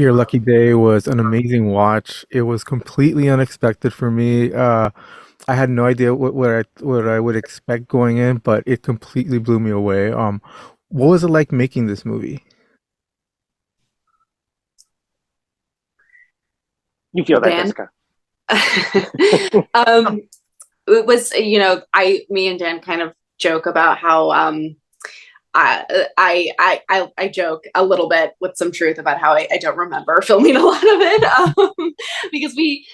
Your Lucky Day was an amazing watch. It was completely unexpected for me. I had no idea what I would expect going in, but it completely blew me away. What was it like making this movie? You feel that, Dan. Jessica? um, it was, me and Dan kind of joke about how I joke a little bit with some truth about how I don't remember filming a lot of it because we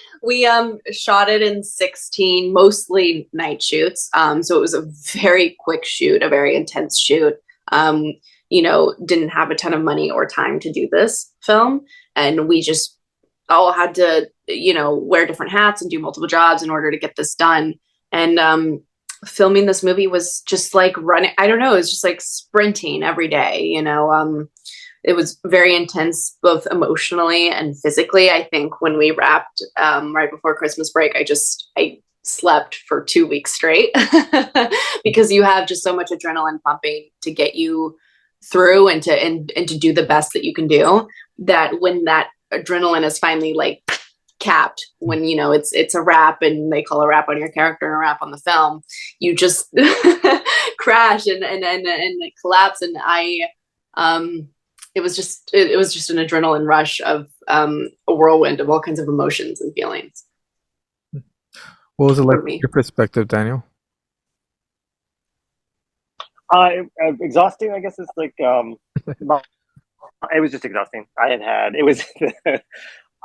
shot it in 16 mostly night shoots, so it was a very quick shoot, a very intense shoot. um, didn't have a ton of money or time to do this film, and we just all had to wear different hats and do multiple jobs in order to get this done. And filming this movie was just like running, I don't know, it was just like sprinting every day. It was very intense both emotionally and physically. I think when we wrapped right before Christmas break, I slept for 2 weeks straight because you have just so much adrenaline pumping to get you through and to do the best that you can do, that when that adrenaline is finally like capped, when it's a wrap and they call a wrap on your character and a wrap on the film, you just crash and collapse. And it was just an adrenaline rush of a whirlwind of all kinds of emotions and feelings What was it like for from me. your perspective, Daniel? Exhausting, I guess, is like it was just exhausting. It was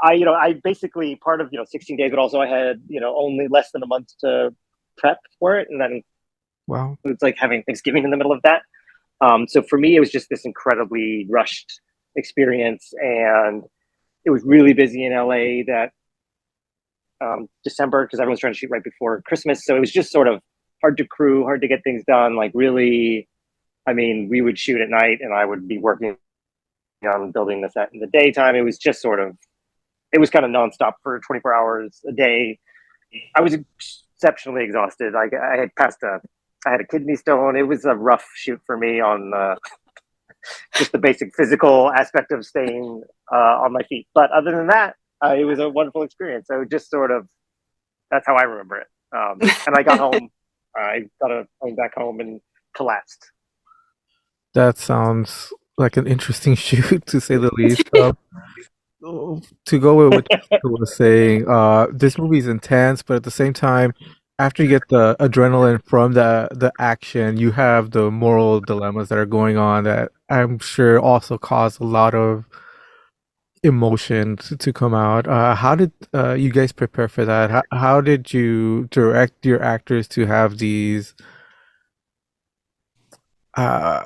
I basically part of 16 days, but also I had only less than a month to prep for it, and then Wow. it's like having Thanksgiving in the middle of that. So for me, it was just this incredibly rushed experience, and it was really busy in LA that December, because everyone's trying to shoot right before Christmas. So it was just sort of hard to crew, hard to get things done. Like really, I mean, we would shoot at night, and I would be working on building the set in the daytime. It was just sort of, it was kind of nonstop for 24 hours a day. I was exceptionally exhausted. I had a kidney stone. It was a rough shoot for me on just the basic physical aspect of staying on my feet. But other than that, it was a wonderful experience. So just sort of, that's how I remember it. And I got home. I got a plane back home and collapsed. That sounds like an interesting shoot to say the least. To go with what Jessica was saying, this movie is intense, but at the same time, after you get the adrenaline from the action, you have the moral dilemmas that are going on that I'm sure also cause a lot of emotion to come out. How did you guys prepare for that? How did you direct your actors to have these uh,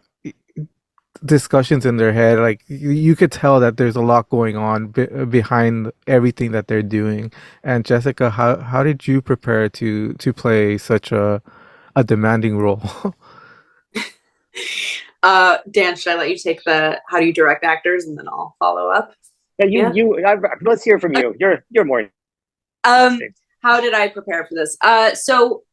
discussions in their head? Like you could tell that there's a lot going on behind everything that they're doing. And Jessica, how did you prepare to play such a demanding role? Dan, should I let you take the how do you direct actors, and then I'll follow up? Yeah, Yeah. let's hear from you. You're more Um, interesting. how did I prepare for this? So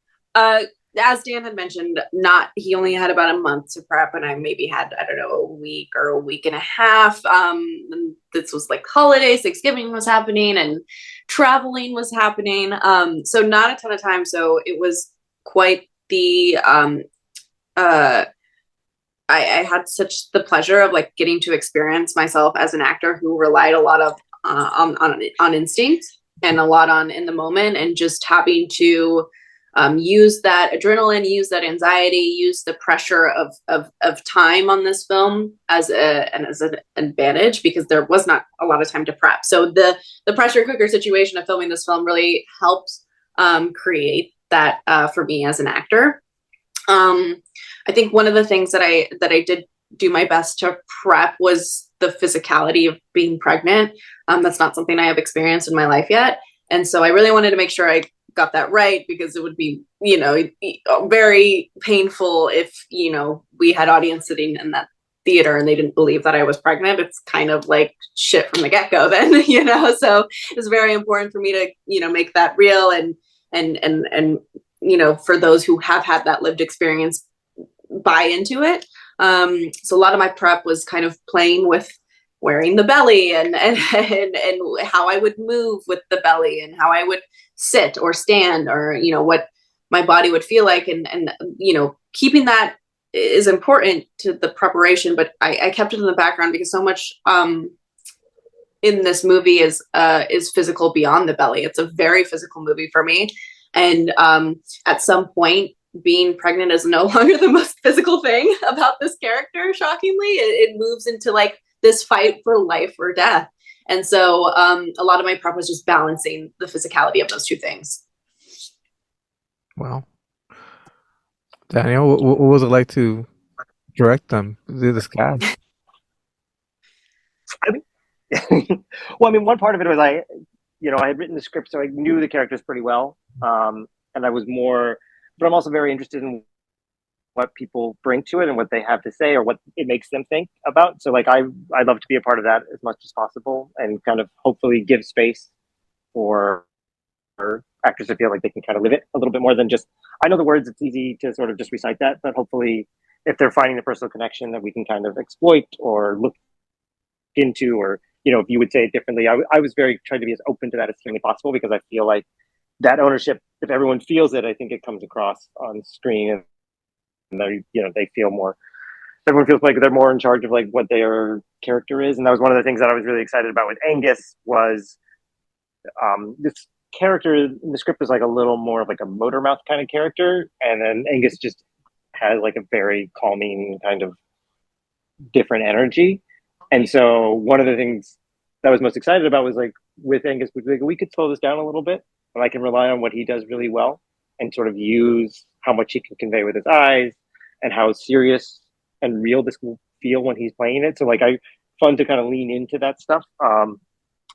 as Dan had mentioned, not he only had about a month to prep, and I maybe had, I don't know, a week or a week and a half. And this was like holidays, Thanksgiving was happening, and traveling was happening. So not a ton of time. So it was quite the I had such the pleasure of like getting to experience myself as an actor who relied a lot of on instinct and a lot on in the moment, and just having to use that adrenaline, use that anxiety, use the pressure of time on this film as an advantage, because there was not a lot of time to prep. So the pressure cooker situation of filming this film really helped create that for me as an actor. I think one of the things that I did do my best to prep was the physicality of being pregnant. That's not something I have experienced in my life yet, and so I really wanted to make sure I got that right, because it would be, very painful if we had audience sitting in that theater and they didn't believe that I was pregnant. It's kind of like shit from the get-go then. So it's very important for me to make that real, and for those who have had that lived experience, buy into it. So a lot of my prep was kind of playing with wearing the belly and how I would move with the belly and how I would sit or stand or, you know, what my body would feel like. And you know, keeping that is important to the preparation, but I kept it in the background because so much in this movie is physical beyond the belly. It's a very physical movie for me. And at some point, being pregnant is no longer the most physical thing about this character, shockingly. It moves into like this fight for life or death. And so a lot of my prep was just balancing the physicality of those two things. Wow. Daniel, what was it like to direct them, do this cast? I mean, well, I mean, one part of it was I had written the script, so I knew the characters pretty well, and I was more, but I'm also very interested in what people bring to it and what they have to say or what it makes them think about. So, like, I'd love to be a part of that as much as possible and kind of hopefully give space for actors to feel like they can kind of live it a little bit more than just. I know the words; it's easy to sort of just recite that, but hopefully, if they're finding a personal connection that we can kind of exploit or look into, or if you would say it differently, I was very trying to be as open to that as humanly possible because I feel like that ownership, if everyone feels it, I think it comes across on screen, and they feel more. Everyone feels like they're more in charge of like what their character is, and that was one of the things that I was really excited about with Angus was this character in the script was like a little more of like a motor mouth kind of character, and then Angus just has like a very calming kind of different energy. And so one of the things that I was most excited about was like with Angus, we could slow this down a little bit, and I can rely on what he does really well and sort of use how much he can convey with his eyes and how serious and real this will feel when he's playing it. So like I fun to kind of lean into that stuff.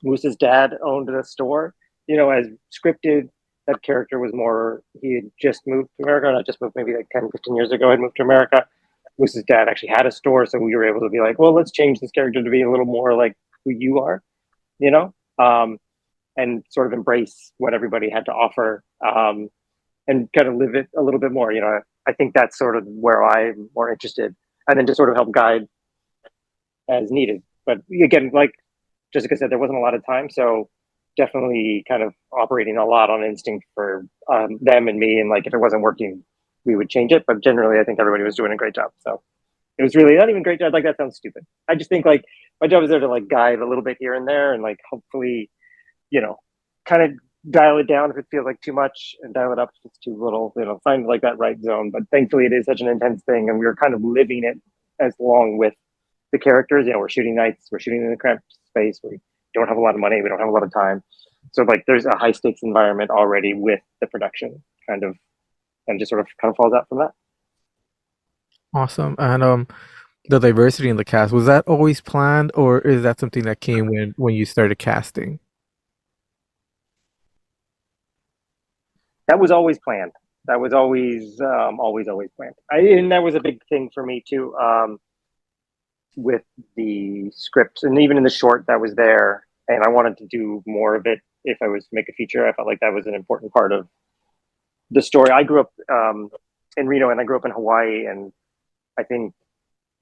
Moose's dad owned a store, as scripted. That character was more, he had just moved to America, not just moved, maybe like 10, 15 years ago, had moved to America. Moose's dad actually had a store, so we were able to be like, well, let's change this character to be a little more like who you are, you know, and sort of embrace what everybody had to offer, and kind of live it a little bit more. I think that's sort of where I'm more interested, and then to sort of help guide as needed. But again, like Jessica said, there wasn't a lot of time, so definitely kind of operating a lot on instinct for them and me, and like if it wasn't working, we would change it. But generally, I think everybody was doing a great job. So it was really not even a great job. Like that sounds stupid. I just think like my job is there to like guide a little bit here and there, and like hopefully, kind of dial it down if it feels like too much, and dial it up if it's too little. Find like that right zone. But thankfully, it is such an intense thing, and we were kind of living it as long with the characters. We're shooting nights, we're shooting in a cramped space. We don't have a lot of money, we don't have a lot of time. So like there's a high stakes environment already with the production kind of, and just sort of kind of falls out from that. Awesome. And the diversity in the cast, was that always planned, or is that something that came when you started casting? That was always planned. That was always planned. And that was a big thing for me too, with the scripts and even in the short that was there. And I wanted to do more of it if I was to make a feature. I felt like that was an important part of the story. I grew up in Reno, and I grew up in Hawaii, and I think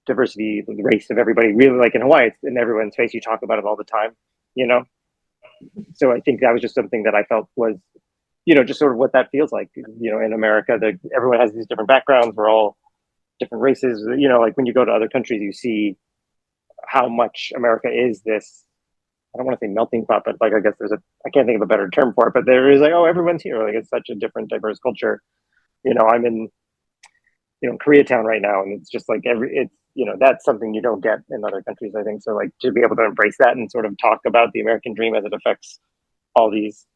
diversity, the race of everybody, really like in Hawaii, it's in everyone's face. You talk about it all the time, you know. So I think that was just something that I felt was, just sort of what that feels like. In America, everyone has these different backgrounds. We're all different races. Like when you go to other countries, you see how much America is this. I don't want to say melting pot, but like I guess I can't think of a better term for it. But there is like, oh, everyone's here. Like it's such a different, diverse culture. I'm in Koreatown right now, and it's just like that's something you don't get in other countries, I think. So like to be able to embrace that and sort of talk about the American dream as it affects all these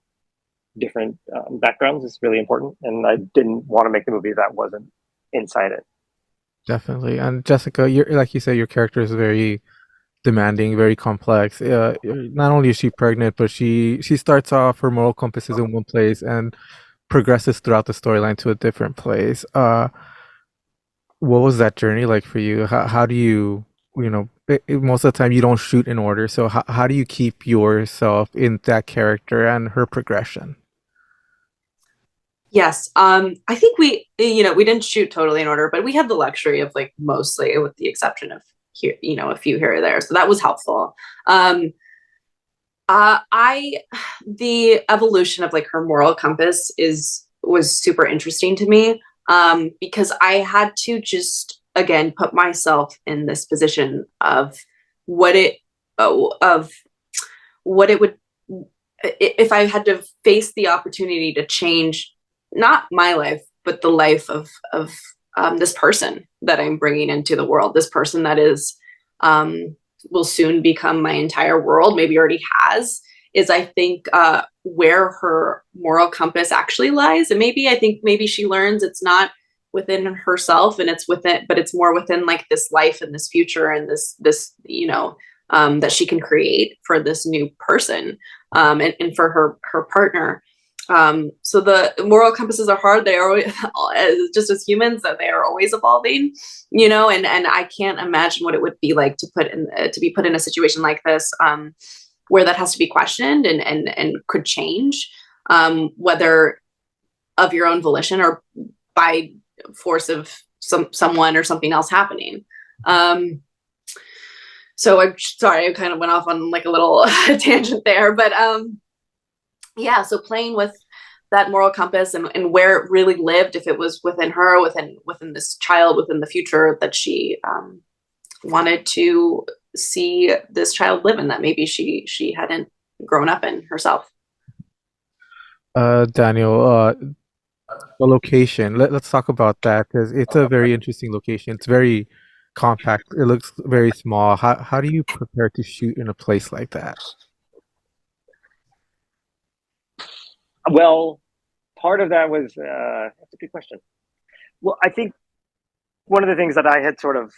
different backgrounds is really important. And I didn't want to make the movie that wasn't inside it. Definitely. And Jessica, you're like you said, your character is very demanding, very complex. Not only is she pregnant, but she starts off her moral compass is in one place and progresses throughout the storyline to a different place. What was that journey like for you? How do you, most of the time you don't shoot in order. So how do you keep yourself in that character and her progression? Yes. I think we didn't shoot totally in order, but we had the luxury of like mostly, with the exception of here, a few here or there. So that was helpful. I the evolution of like her moral compass was super interesting to me, because I had to just again put myself in this position of what it of what it would, if I had to face the opportunity to change not my life but the life of this person that I'm bringing into the world, this person that is will soon become my entire world, maybe already has, is I think where her moral compass actually lies. And maybe I think maybe she learns it's not within herself and it's within, but it's more within like this life and this future and this that she can create for this new person, and for her partner. So the moral compasses are hard. They are always, just as humans, that they are always evolving, and I can't imagine what it would be like to be put in a situation like this, where that has to be questioned and could change, whether of your own volition or by force of someone or something else happening. So I'm sorry, I kind of went off on like a little tangent there, but yeah, so playing with that moral compass and where it really lived, if it was within her, within this child, within the future that she wanted to see this child live in, that maybe she hadn't grown up in herself. Daniel, the location. Let's talk about that because it's a very interesting location. It's very compact. It looks very small. How do you prepare to shoot in a place like that? Well, part of that was that's a good question. Well, I think one of the things that I had sort of,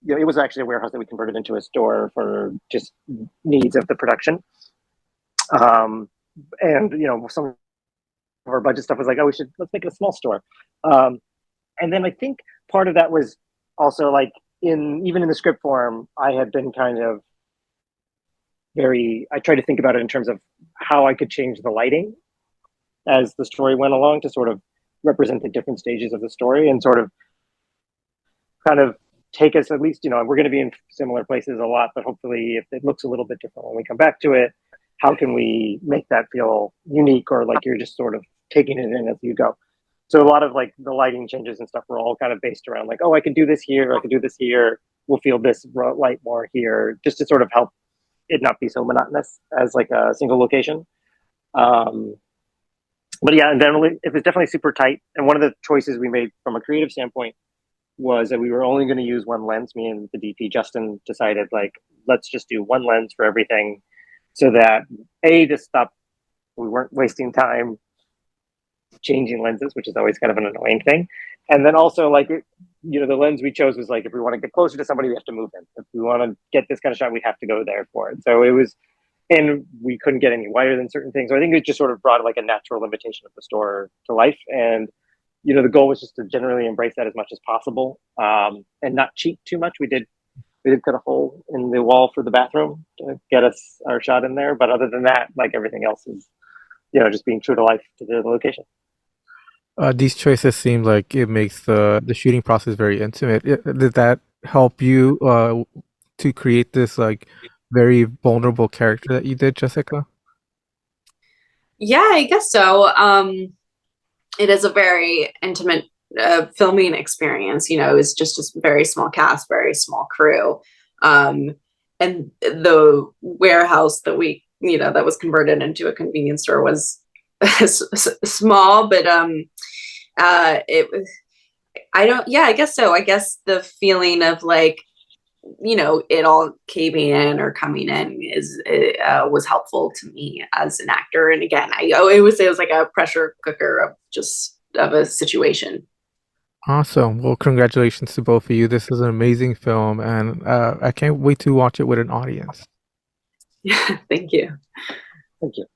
it was actually a warehouse that we converted into a store for just needs of the production. And some of our budget stuff was like, oh, let's make it a small store. And then I think part of that was also like even in the script form, I had been kind of I tried to think about it in terms of how I could change the lighting as the story went along to sort of represent the different stages of the story and sort of kind of take us, at least, we're going to be in similar places a lot, but hopefully if it looks a little bit different when we come back to it, how can we make that feel unique or like you're just sort of taking it in as you go? So a lot of like the lighting changes and stuff were all kind of based around like, oh, I can do this here, I can do this here, we'll feel this light more here, just to sort of help it not be so monotonous as like a single location. But yeah, and then it was definitely super tight. And one of the choices we made from a creative standpoint was that we were only going to use one lens. Me and the DP, Justin, decided like, let's just do one lens for everything so that we weren't wasting time changing lenses, which is always kind of an annoying thing. And then also like, the lens we chose was like, if we want to get closer to somebody, we have to move in. If we want to get this kind of shot, we have to go there for it. So it was, and we couldn't get any wider than certain things. So I think it just sort of brought like a natural limitation of the store to life. And, the goal was just to generally embrace that as much as possible, and not cheat too much. We did cut a hole in the wall for the bathroom to get us our shot in there. But other than that, like everything else is, just being true to life to the location. These choices seem like it makes the shooting process very intimate. Did that help you to create this like very vulnerable character that you did, Jessica? Yeah, I guess so. It is a very intimate filming experience. It was just a very small cast, very small crew. And the warehouse that that was converted into a convenience store was small, but it was, I guess so. I guess the feeling of like, it all caving in or coming in was helpful to me as an actor. And again, I would say it was like a pressure cooker of a situation. Awesome. Well, congratulations to both of you. This is an amazing film, and I can't wait to watch it with an audience. Yeah, thank you. Thank you.